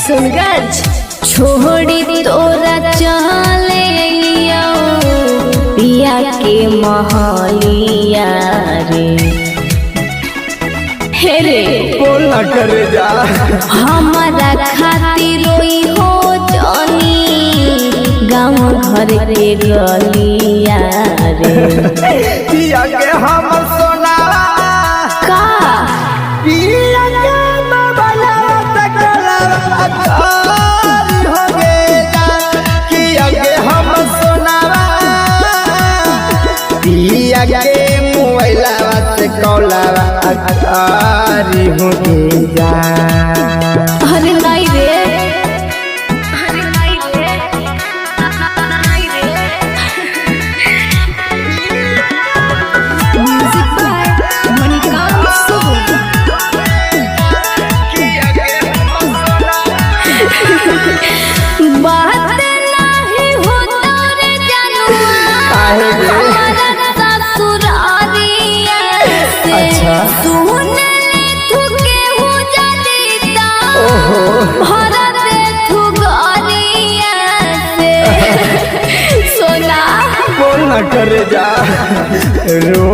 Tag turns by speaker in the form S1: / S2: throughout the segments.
S1: बिशुनगंज। छोड़ी तोरा चले पिया के महलिया रे। हे रे
S2: बोल ना करे जा
S1: हमारा खातिर रोई हो जानी गाँव घर के गलिया रे।
S2: पिया के हम सोना
S1: का
S2: पिया के बाबला तकला हो गेला। पिया के हम सोना पिया के मोबाइला से कौला अकारी हो जा।
S1: अरे नहीं रे म्यूजिक बाय मणिकांत सुबह। बात नहीं होता रे जानुआ
S2: काहे रे?
S1: हमारा ससुरारिया से।
S2: अच्छा।
S1: सुन ले तू केहू जलीता भरा दे तू गरिया से। सोना
S2: बोल ना करे जा रो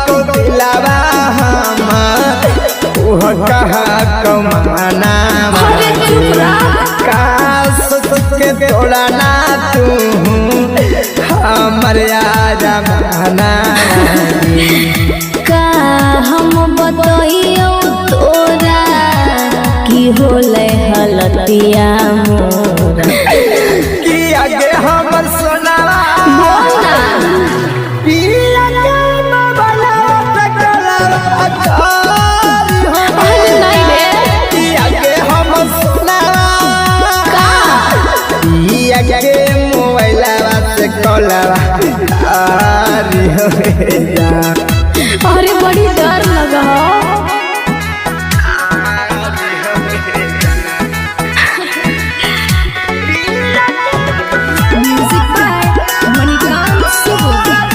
S2: को दिलावा हम ओह कहा कमाना
S1: अरे चुप रह।
S2: काश के तोड़ा ना तू हमर आजा बहाना।
S1: का हम बतइयो तोरा की होले हलतिया मोरा।
S2: कि आगे हमर सोना
S1: बोल ना
S2: पिया के बाबला तकला अकारी हो
S1: अरे नहीं रे
S2: कि आगे हम सोना
S1: का
S2: पिया के मोबाइला से कौला आरी हो जा।
S1: अरे बड़ी डर लगा हो। म्यूजिक बाय मणिकांत सुबह।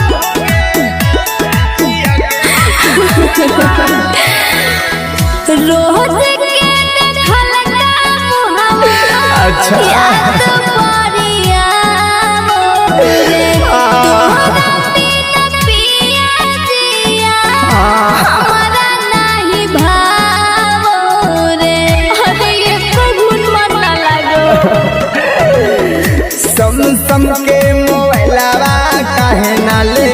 S1: रोज के देखल का मुहावा
S2: अच्छा।
S1: याद परिया मोरे। तोहरा बिना पिया जिया हमारा नहीं भावो रे। अरे ये कबूल मन ना लगो।
S2: सम के मोबाइला काहे ना ले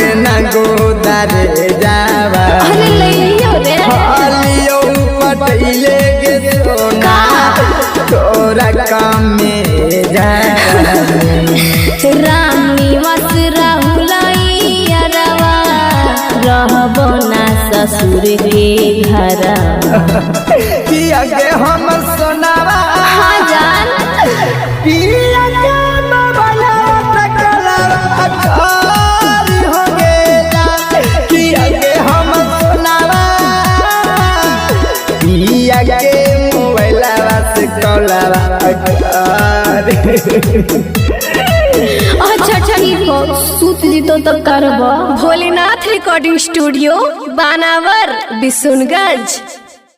S2: ए ना गोदारे जावा।
S1: अरे ले लियो रे
S2: हालियो पटैले के सोना तोरा काम में जा।
S1: रामी मस राहुलैया रवा रहबो ना ससुर के घर।
S2: पिया के हम सोनावा
S1: हाँ जान
S2: पिया के बाबला तकला अकारी हो गेला। पिया के हम सोनावा पिया के मोबाइला से कौला अकारी।
S1: अच्छा ठीक हो सूत जी तो तब करबो। भोलेनाथ रिकॉर्डिंग स्टूडियो बानावर बिशुनगंज।